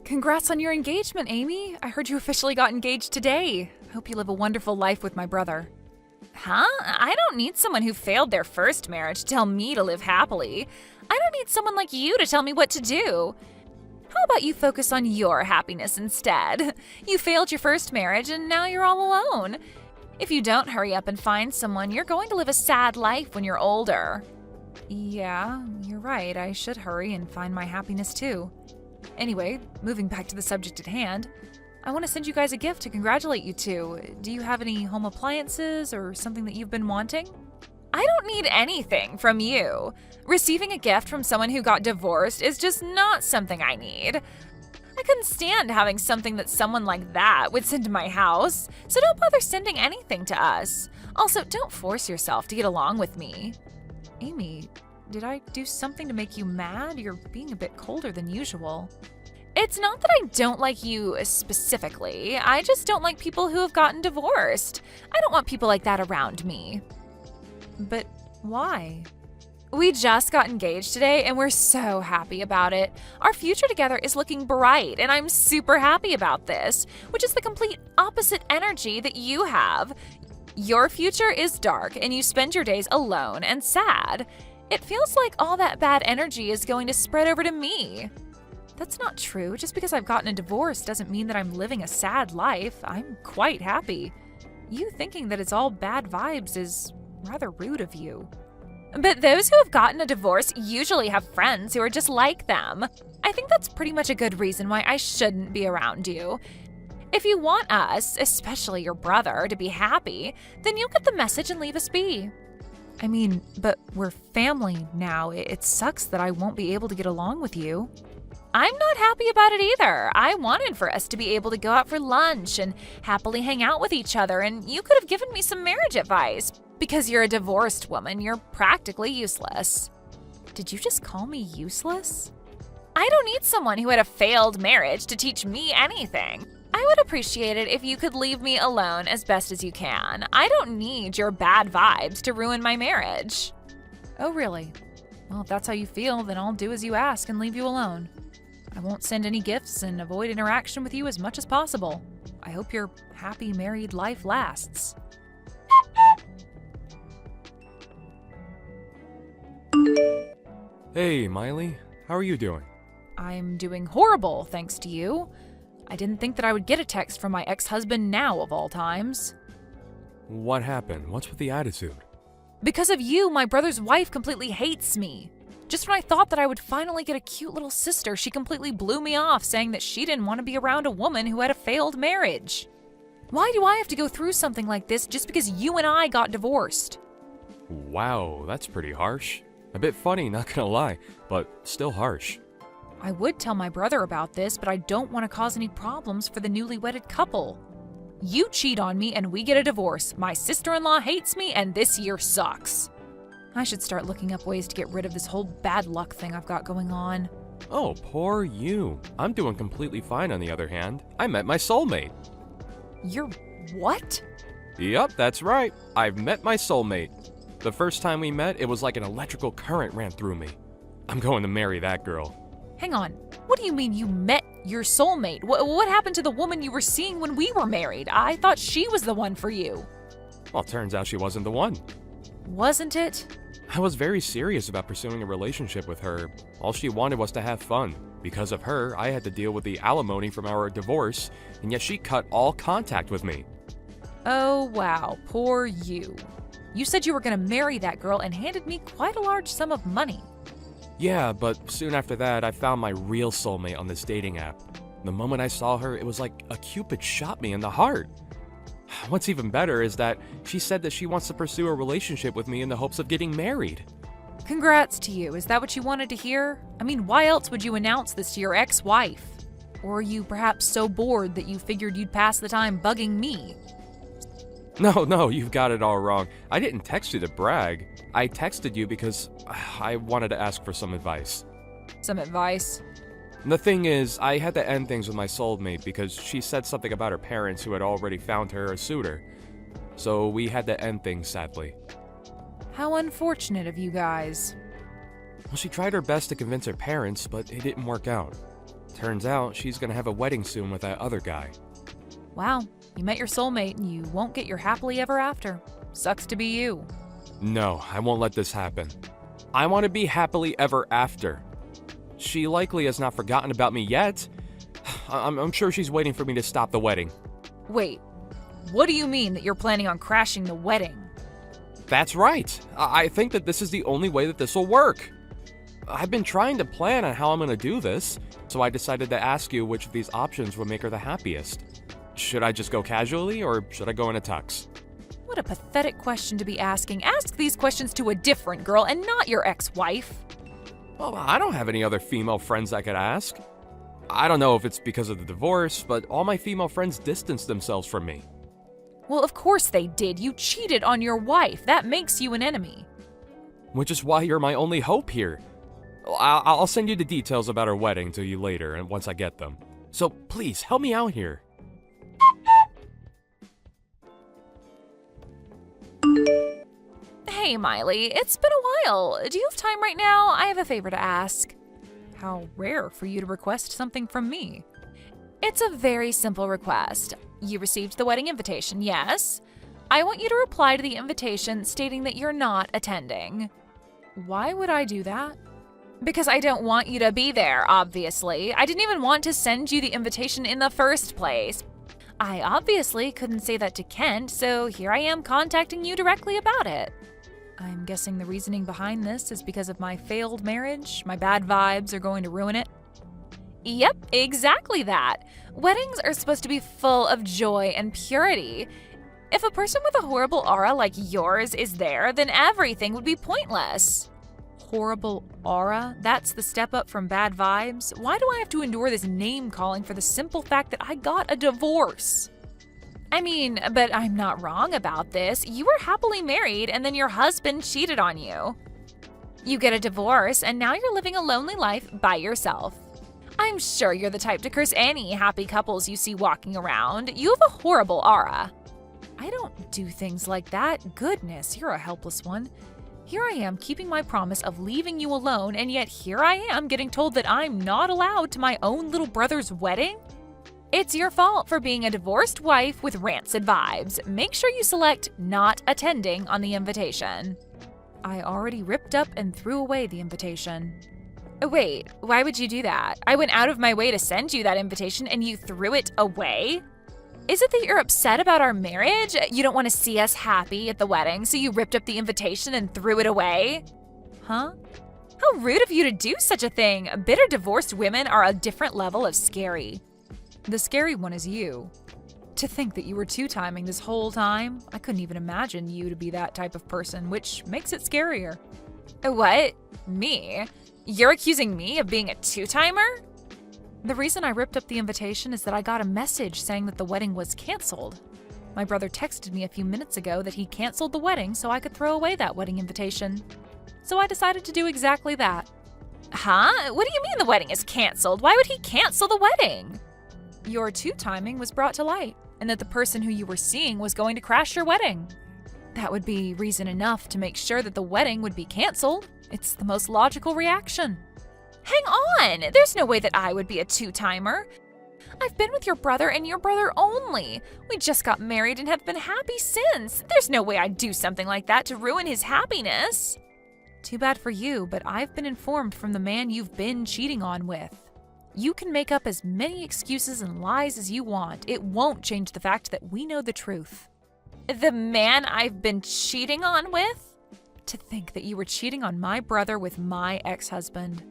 Congrats on your engagement, Amy. I heard you officially got engaged today. Hope you live a wonderful life with my brother. Huh? I don't need someone who failed their first marriage to tell me to live happily. I don't need someone like you to tell me what to do. How about you focus on your happiness instead? You failed your first marriage and now you're all alone. If you don't hurry up and find someone, you're going to live a sad life when you're older. Yeah, you're right. I should hurry and find my happiness too. Anyway, moving back to the subject at hand, I want to send you guys a gift to congratulate you two. Do you have any home appliances or something that you've been wanting? I don't need anything from you. Receiving a gift from someone who got divorced is just not something I need. I couldn't stand having something that someone like that would send to my house, so don't bother sending anything to us. Also, don't force yourself to get along with me. Amy, did I do something to make you mad? You're being a bit colder than usual. It's not that I don't like you specifically. I just don't like people who have gotten divorced. I don't want people like that around me. But why? We just got engaged today and we're so happy about it. Our future together is looking bright and I'm super happy about this, which is the complete opposite energy that you have. Your future is dark and you spend your days alone and sad. It feels like all that bad energy is going to spread over to me. That's not true. Just because I've gotten a divorce doesn't mean that I'm living a sad life. I'm quite happy. You thinking that it's all bad vibes is rather rude of you. But those who have gotten a divorce usually have friends who are just like them. I think that's pretty much a good reason why I shouldn't be around you. If you want us, especially your brother, to be happy, then you'll get the message and leave us be. I mean, but we're family now. It sucks that I won't be able to get along with you. I'm not happy about it either. I wanted for us to be able to go out for lunch and happily hang out with each other, and you could have given me some marriage advice. Because you're a divorced woman, you're practically useless. Did you just call me useless? I don't need someone who had a failed marriage to teach me anything. I would appreciate it if you could leave me alone as best as you can. I don't need your bad vibes to ruin my marriage. Oh, really? Well, if that's how you feel, then I'll do as you ask and leave you alone. I won't send any gifts and avoid interaction with you as much as possible. I hope your happy married life lasts. Hey, Miley. How are you doing? I'm doing horrible, thanks to you. I didn't think that I would get a text from my ex-husband now, of all times. What happened? What's with the attitude? Because of you, my brother's wife completely hates me. Just when I thought that I would finally get a cute little sister, she completely blew me off, saying that she didn't want to be around a woman who had a failed marriage. Why do I have to go through something like this just because you and I got divorced? Wow, that's pretty harsh. A bit funny, not gonna lie, but still harsh. I would tell my brother about this, but I don't want to cause any problems for the newly wedded couple. You cheat on me and we get a divorce. My sister-in-law hates me and this year sucks. I should start looking up ways to get rid of this whole bad luck thing I've got going on. Oh, poor you. I'm doing completely fine on the other hand. I met my soulmate. You're what? Yup, that's right. I've met my soulmate. The first time we met, it was like an electrical current ran through me. I'm going to marry that girl. Hang on. What do you mean you met your soulmate? What happened to the woman you were seeing when we were married? I thought she was the one for you. Well, turns out she wasn't the one. Wasn't it? I was very serious about pursuing a relationship with her. All she wanted was to have fun. Because of her, I had to deal with the alimony from our divorce, and yet she cut all contact with me. Oh, wow. Poor you. You said you were going to marry that girl and handed me quite a large sum of money. Yeah, but soon after that, I found my real soulmate on this dating app. The moment I saw her, it was like a Cupid shot me in the heart. What's even better is that she said that she wants to pursue a relationship with me in the hopes of getting married. Congrats to you. Is that what you wanted to hear? I mean, why else would you announce this to your ex-wife? Or are you perhaps so bored that you figured you'd pass the time bugging me? No, you've got it all wrong. I didn't text you to brag. I texted you because I wanted to ask for some advice. Some advice? The thing is, I had to end things with my soulmate because she said something about her parents who had already found her a suitor. So we had to end things, sadly. How unfortunate of you guys. Well, she tried her best to convince her parents, but it didn't work out. Turns out she's gonna have a wedding soon with that other guy. Wow, you met your soulmate and you won't get your happily ever after. Sucks to be you. No, I won't let this happen. I want to be happily ever after. She likely has not forgotten about me yet. I'm sure she's waiting for me to stop the wedding. Wait, what do you mean that you're planning on crashing the wedding? That's right. I think that this is the only way that this will work. I've been trying to plan on how I'm going to do this, so I decided to ask you which of these options would make her the happiest. Should I just go casually, or should I go in a tux? What a pathetic question to be asking. Ask these questions to a different girl and not your ex-wife. Well, I don't have any other female friends I could ask. I don't know if it's because of the divorce, but all my female friends distanced themselves from me. Well, of course they did. You cheated on your wife. That makes you an enemy. Which is why you're my only hope here. I'll send you the details about our wedding to you later, and once I get them. So please, help me out here. Hey, Miley, it's been a while. Do you have time right now? I have a favor to ask. How rare for you to request something from me. It's a very simple request. You received the wedding invitation, yes? I want you to reply to the invitation stating that you're not attending. Why would I do that? Because I don't want you to be there, obviously. I didn't even want to send you the invitation in the first place. I obviously couldn't say that to Kent, so here I am contacting you directly about it. I'm guessing the reasoning behind this is because of my failed marriage. My bad vibes are going to ruin it. Yep, exactly that. Weddings are supposed to be full of joy and purity. If a person with a horrible aura like yours is there, then everything would be pointless. Horrible aura? That's the step up from bad vibes? Why do I have to endure this name calling for the simple fact that I got a divorce? I mean, but I'm not wrong about this. You were happily married and then your husband cheated on you. You get a divorce and now you're living a lonely life by yourself. I'm sure you're the type to curse any happy couples you see walking around. You have a horrible aura. I don't do things like that. Goodness, you're a helpless one. Here I am keeping my promise of leaving you alone, and yet here I am getting told that I'm not allowed to my own little brother's wedding? It's your fault for being a divorced wife with rancid vibes. Make sure you select not attending on the invitation. I already ripped up and threw away the invitation. Wait, why would you do that? I went out of my way to send you that invitation and you threw it away? Is it that you're upset about our marriage? You don't want to see us happy at the wedding, so you ripped up the invitation and threw it away? Huh? How rude of you to do such a thing. Bitter divorced women are a different level of scary. The scary one is you. To think that you were two-timing this whole time, I couldn't even imagine you to be that type of person, which makes it scarier. What? Me? You're accusing me of being a two-timer? The reason I ripped up the invitation is that I got a message saying that the wedding was canceled. My brother texted me a few minutes ago that he canceled the wedding so I could throw away that wedding invitation. So I decided to do exactly that. Huh? What do you mean the wedding is canceled? Why would he cancel the wedding? Your two-timing was brought to light, and that the person who you were seeing was going to crash your wedding. That would be reason enough to make sure that the wedding would be canceled. It's the most logical reaction. Hang on! There's no way that I would be a two-timer. I've been with your brother and your brother only. We just got married and have been happy since. There's no way I'd do something like that to ruin his happiness. Too bad for you, but I've been informed from the man you've been cheating on with. You can make up as many excuses and lies as you want. It won't change the fact that we know the truth. The man I've been cheating on with? To think that you were cheating on my brother with my ex-husband.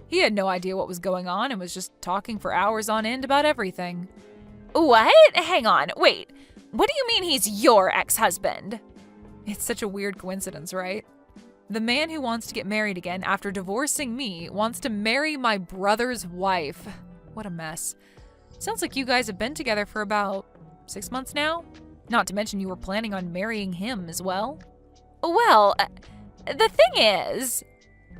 He had no idea what was going on and was just talking for hours on end about everything. What? Hang on, wait. What do you mean he's your ex-husband? It's such a weird coincidence, right? The man who wants to get married again after divorcing me wants to marry my brother's wife. What a mess. Sounds like you guys have been together for about 6 months now? Not to mention you were planning on marrying him as well. Well, the thing is,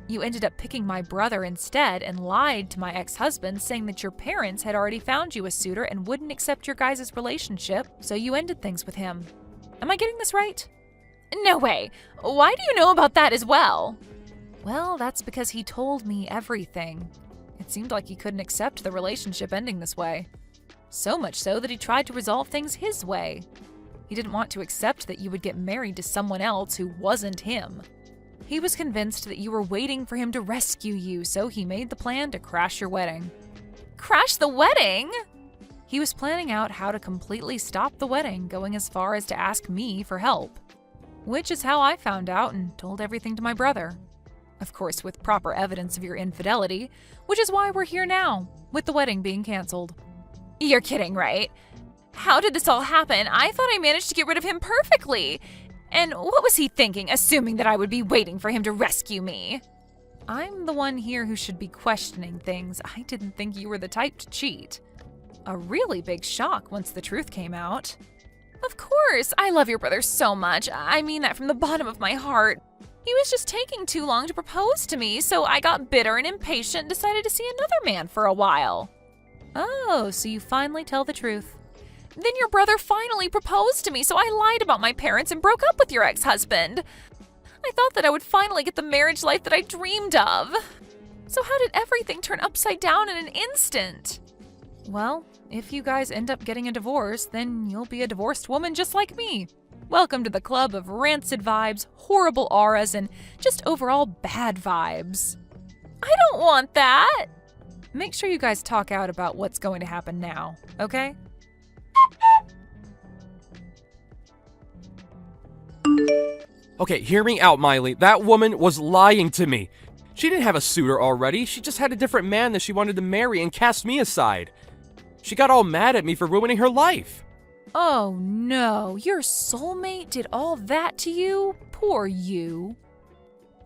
you ended up picking my brother instead and lied to my ex-husband, saying that your parents had already found you a suitor and wouldn't accept your guys' relationship, so you ended things with him. Am I getting this right? No way. Why do you know about that as well? Well, that's because he told me everything. It seemed like he couldn't accept the relationship ending this way. So much so that he tried to resolve things his way. He didn't want to accept that you would get married to someone else who wasn't him. He was convinced that you were waiting for him to rescue you, so he made the plan to crash your wedding. Crash the wedding? He was planning out how to completely stop the wedding, going as far as to ask me for help. Which is how I found out and told everything to my brother. Of course, with proper evidence of your infidelity, which is why we're here now, with the wedding being canceled. You're kidding, right? How did this all happen? I thought I managed to get rid of him perfectly. And what was he thinking, assuming that I would be waiting for him to rescue me? I'm the one here who should be questioning things. I didn't think you were the type to cheat. A really big shock once the truth came out. Of course, I love your brother so much. I mean that from the bottom of my heart. He was just taking too long to propose to me, so I got bitter and impatient and decided to see another man for a while. Oh, so you finally tell the truth. Then your brother finally proposed to me, so I lied about my parents and broke up with your ex-husband. I thought that I would finally get the marriage life that I dreamed of. So how did everything turn upside down in an instant? Well, if you guys end up getting a divorce, then you'll be a divorced woman just like me. Welcome to the club of rancid vibes, horrible auras, and just overall bad vibes. I don't want that. Make sure you guys talk out about what's going to happen now, okay? Okay, hear me out, Miley. That woman was lying to me. She didn't have a suitor already. She just had a different man that she wanted to marry and cast me aside. She got all mad at me for ruining her life. Oh no, your soulmate did all that to you? Poor you.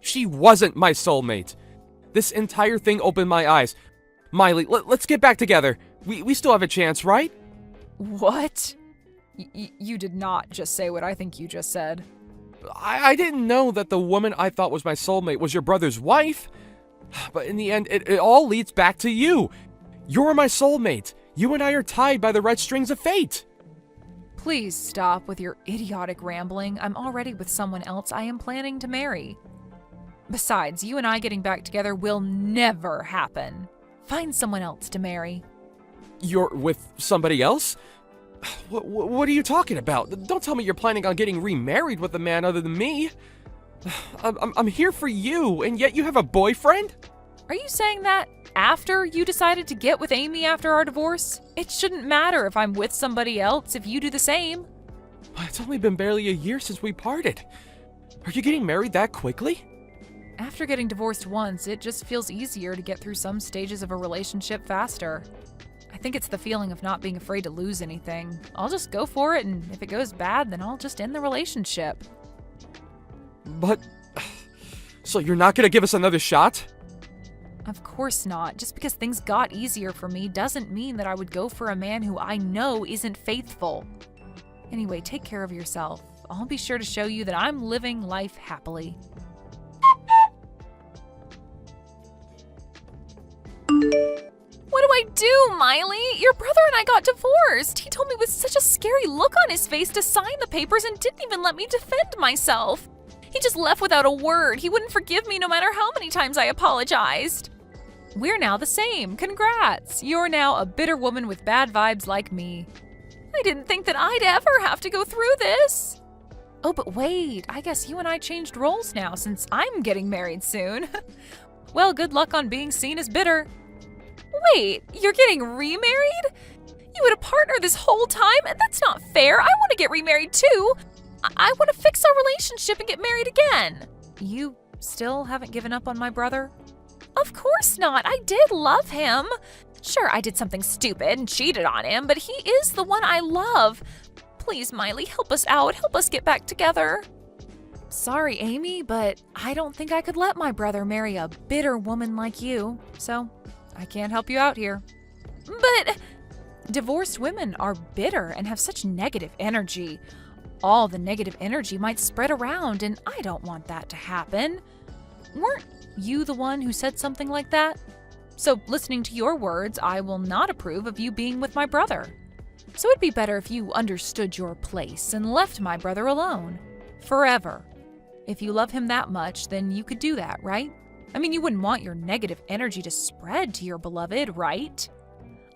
She wasn't my soulmate. This entire thing opened my eyes. Miley, let's get back together. We still have a chance, right? What? You did not just say what I think you just said. I didn't know that the woman I thought was my soulmate was your brother's wife. But in the end, it all leads back to you. You're my soulmate. You and I are tied by the red strings of fate. Please stop with your idiotic rambling. I'm already with someone else I am planning to marry. Besides, you and I getting back together will never happen. Find someone else to marry. You're with somebody else? What are you talking about? Don't tell me you're planning on getting remarried with a man other than me. I'm here for you, and yet you have a boyfriend? Are you saying that after you decided to get with Amy after our divorce? It shouldn't matter if I'm with somebody else if you do the same. It's only been barely a year since we parted. Are you getting married that quickly? After getting divorced once, it just feels easier to get through some stages of a relationship faster. I think it's the feeling of not being afraid to lose anything. I'll just go for it, and if it goes bad, then I'll just end the relationship. But... So you're not gonna give us another shot? Of course not. Just because things got easier for me doesn't mean that I would go for a man who I know isn't faithful. Anyway, take care of yourself. I'll be sure to show you that I'm living life happily. What do I do, Miley? Your brother and I got divorced. He told me with such a scary look on his face to sign the papers and didn't even let me defend myself. He just left without a word. He wouldn't forgive me no matter how many times I apologized. We're now the same. Congrats. You're now a bitter woman with bad vibes like me. I didn't think that I'd ever have to go through this. Oh, but wait. I guess you and I changed roles now since I'm getting married soon. Well, good luck on being seen as bitter. Wait, you're getting remarried? You had a partner this whole time? That's not fair. I want to get remarried too. I want to fix our relationship and get married again. You still haven't given up on my brother? Of course not. I did love him. Sure, I did something stupid and cheated on him, but he is the one I love. Please, Miley, help us out. Help us get back together. Sorry, Amy, but I don't think I could let my brother marry a bitter woman like you, so I can't help you out here. But divorced women are bitter and have such negative energy. All the negative energy might spread around, and I don't want that to happen. Weren't you the one who said something like that? So, listening to your words, I will not approve of you being with my brother. So it'd be better if you understood your place and left my brother alone. Forever. If you love him that much, then you could do that, right? I mean, you wouldn't want your negative energy to spread to your beloved, right?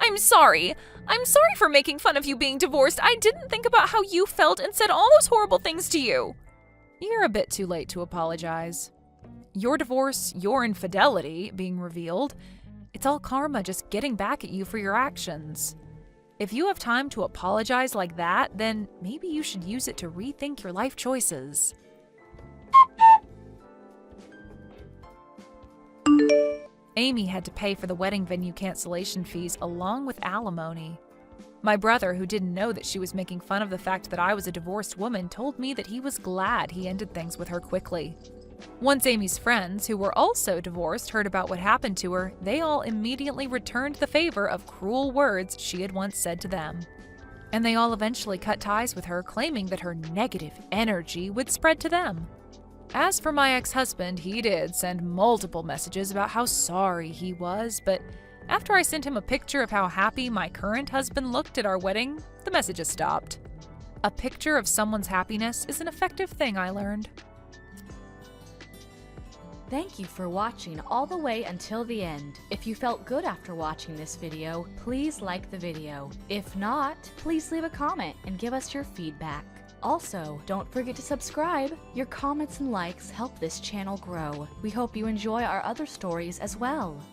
I'm sorry. I'm sorry for making fun of you being divorced. I didn't think about how you felt and said all those horrible things to you. You're a bit too late to apologize. Your divorce, your infidelity being revealed, it's all karma just getting back at you for your actions. If you have time to apologize like that, then maybe you should use it to rethink your life choices. Amy had to pay for the wedding venue cancellation fees along with alimony. My brother, who didn't know that she was making fun of the fact that I was a divorced woman, told me that he was glad he ended things with her quickly. Once Amy's friends, who were also divorced, heard about what happened to her, they all immediately returned the favor of cruel words she had once said to them. And they all eventually cut ties with her, claiming that her negative energy would spread to them. As for my ex-husband, he did send multiple messages about how sorry he was, but after I sent him a picture of how happy my current husband looked at our wedding, the messages stopped. A picture of someone's happiness is an effective thing, I learned. Thank you for watching all the way until the end. If you felt good after watching this video, please like the video. If not, please leave a comment and give us your feedback. Also, don't forget to subscribe. Your comments and likes help this channel grow. We hope you enjoy our other stories as well.